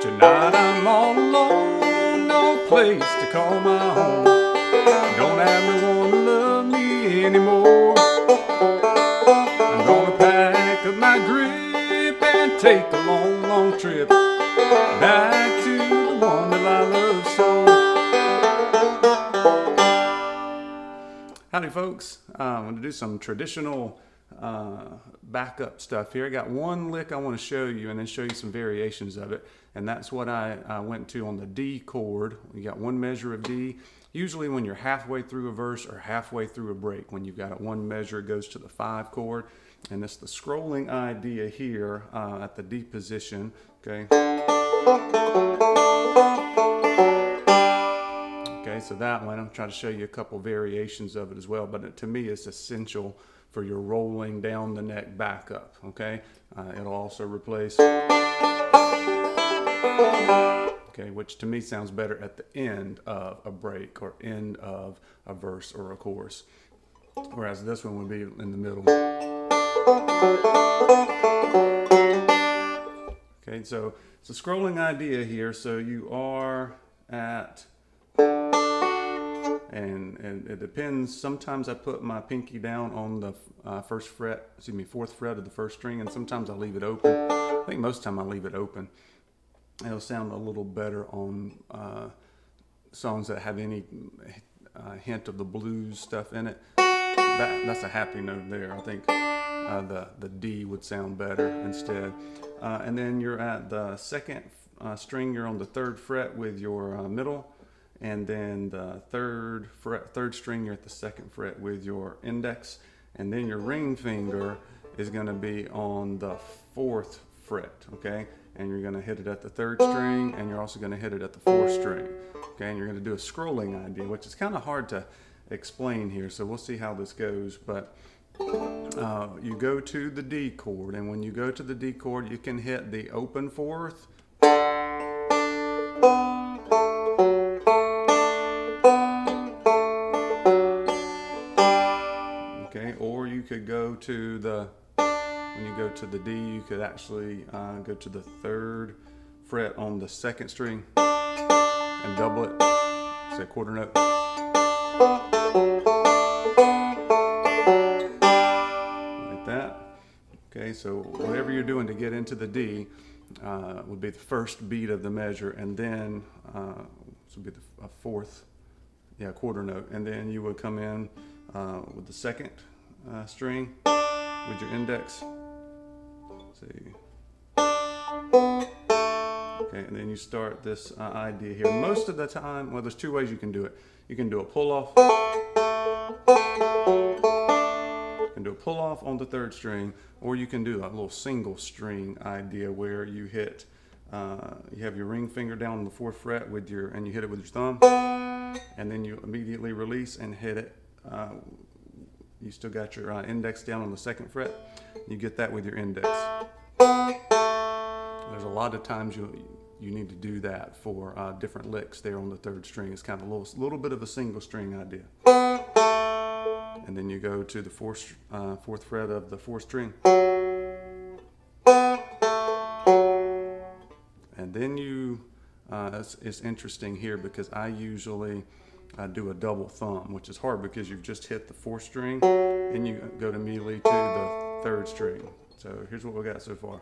Tonight I'm all alone, no place to call my home. Don't have no one to love me anymore. I'm gonna pack up my grip and take a long, long trip back to the one that I love so. Howdy folks, I'm going to do some traditional backup stuff here. I got one lick I want to show you and then show you some variations of it, and that's what I went to on the D chord. You got one measure of D. Usually when you're halfway through a verse or halfway through a break, when you've got one measure, it goes to the 5 chord, and it's the scrolling idea here at the D position, okay? Okay, so that one, I'm trying to show you a couple variations of it as well, but to me it's essential for your rolling down the neck backup, okay? It'll also replace, okay, which to me sounds better at the end of a break or end of a verse or a chorus, whereas this one would be in the middle. Okay, so it's a scrolling idea here, so you are at, and it depends. Sometimes I put my pinky down on the fourth fret of the first string, and sometimes I leave it open. I think most of the time I leave it open. It'll sound a little better on songs that have any hint of the blues stuff in it. That's a happy note there. I think the D would sound better instead. And then you're at the second string. You're on the 3rd fret with your middle. And then the third string, you're at the 2nd fret with your index, and then your ring finger is going to be on the 4th fret, okay? And you're going to hit it at the 3rd string, and you're also going to hit it at the 4th string, okay? And you're going to do a scrolling idea, which is kind of hard to explain here, so we'll see how this goes. But you go to the D chord, and when you go to the D chord, you can hit the open 4th, or you could go to the, when you go to the D, you could actually go to the 3rd fret on the 2nd string and double it, say a quarter note. Like that. Okay, so whatever you're doing to get into the D would be the first beat of the measure, and then this would be the 4th, quarter note, and then you would come in with the 2nd string with your index. Let's see. Okay, and then you start this idea here. Most of the time, well, there's 2 ways you can do it. You can do a pull off. You can do a pull off on the 3rd string, or you can do a little single string idea where you hit, you have your ring finger down on the 4th fret with your, and you hit it with your thumb, and then you immediately release and hit it. You still got your index down on the 2nd fret. You get that with your index. There's a lot of times you need to do that for different licks there on the 3rd string. It's kind of a little bit of a single string idea. And then you go to the 4th fret of the 4th string. And then you, it's interesting here because I usually do a double thumb, which is hard because you've just hit the 4th string and you go immediately to the 3rd string. So here's what we got so far.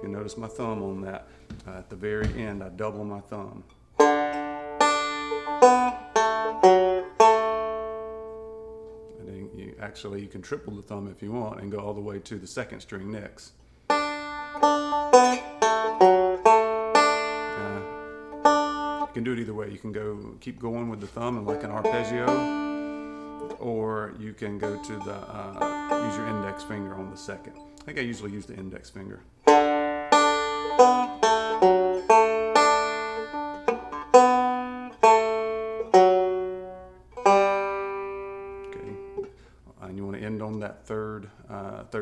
You notice my thumb on that. At the very end, I double my thumb. And then you can triple the thumb if you want and go all the way to the 2nd string next. You can do it either way. You can keep going with the thumb and like an arpeggio, or you can go to the use your index finger on the 2nd. I think I usually use the index finger. Okay, and you want to end on that 3rd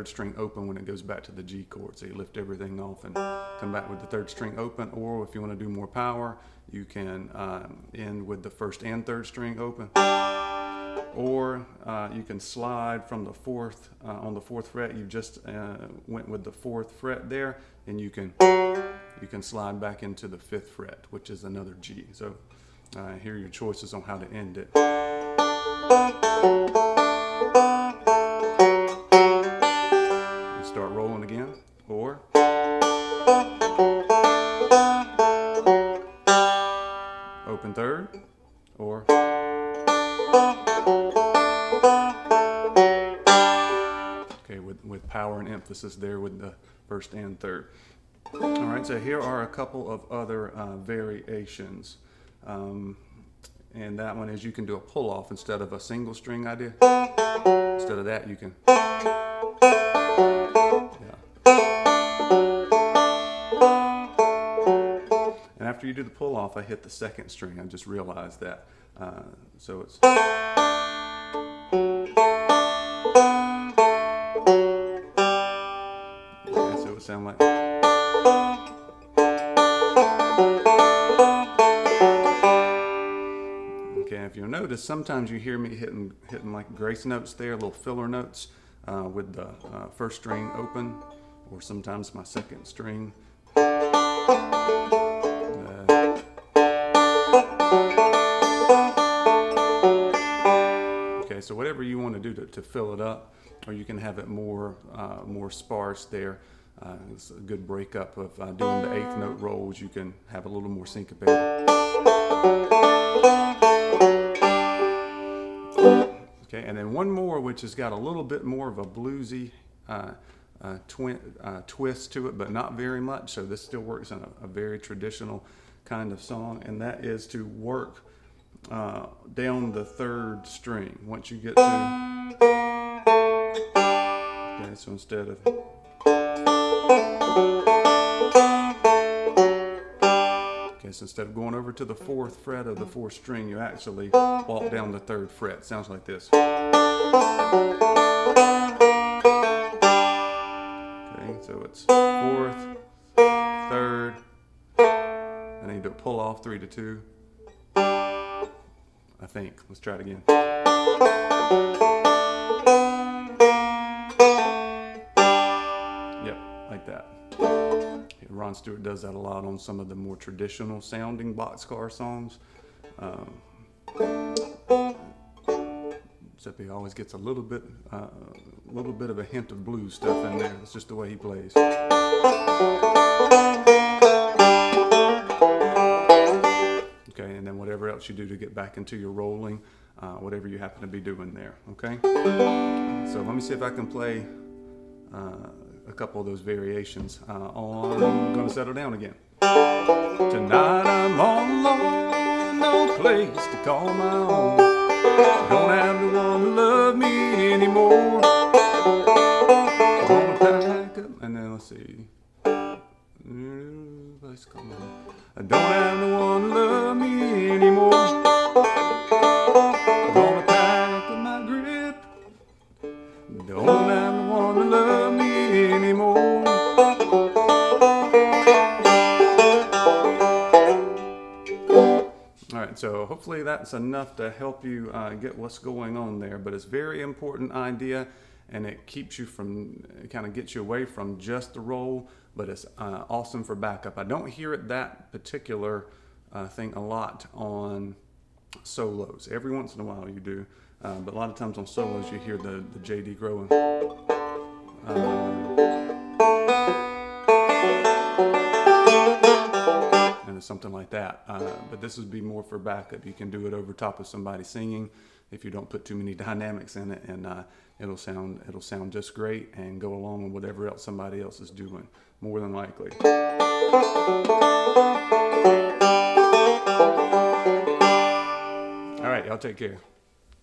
string open when it goes back to the G chord. So you lift everything off and come back with the 3rd string open, or if you want to do more power, you can end with the 1st and 3rd string open. or you can slide from the fourth on the fourth fret. You just went with the fourth fret there, and you can slide back into the fifth fret, which is another G. So here are your choices on how to end it. And start rolling again, or open third, or okay, with power and emphasis there with the first and third. All right, so here are a couple of other variations. And that one is you can do a pull off instead of a single string idea. Instead of that, you can. Yeah. And after you do the pull off, I hit the second string. I just realized that. So it's. Okay, so it would sound like. If you'll notice, sometimes you hear me hitting like grace notes there, little filler notes with the first string open, or sometimes my second string. Okay, so whatever you want to do to fill it up, or you can have it more sparse there. It's a good breakup of doing the eighth note rolls. You can have a little more syncopated. Okay, and then one more which has got a little bit more of a bluesy twist to it, but not very much. So this still works in a very traditional kind of song, and that is to work down the third string. Once you get to, okay, so instead of, okay, so instead of going over to the fourth fret of the fourth string, you actually walk down the third fret. Sounds like this. Okay, so it's fourth, third, and then you do a pull off 3 to 2. I think. Let's try it again. Yep, like that. Ron Stewart does that a lot on some of the more traditional sounding boxcar songs. Except he always gets a little bit of a hint of blues stuff in there. It's just the way he plays. Okay, and then whatever else you do to get back into your rolling, whatever you happen to be doing there. Okay. So let me see if I can play a couple of those variations on I'm Gonna Settle Down Again. Tonight I'm all alone, no place to call my own. Don't have the one to love me anymore. Gonna pack up, and then let's see. I don't have the one to love me anymore. Gonna pack up my grip. Don't have the one to love me anymore. All right, so hopefully that's enough to help you get what's going on there. But it's a very important idea, and it keeps you from, it kind of gets you away from just the roll, but it's awesome for backup. I don't hear it that particular thing a lot on solos. Every once in a while you do, but a lot of times on solos you hear the JD growing. And something like that. But this would be more for backup. You can do it over top of somebody singing if you don't put too many dynamics in it, and it'll sound just great and go along with whatever else somebody else is doing, more than likely. All right, y'all take care.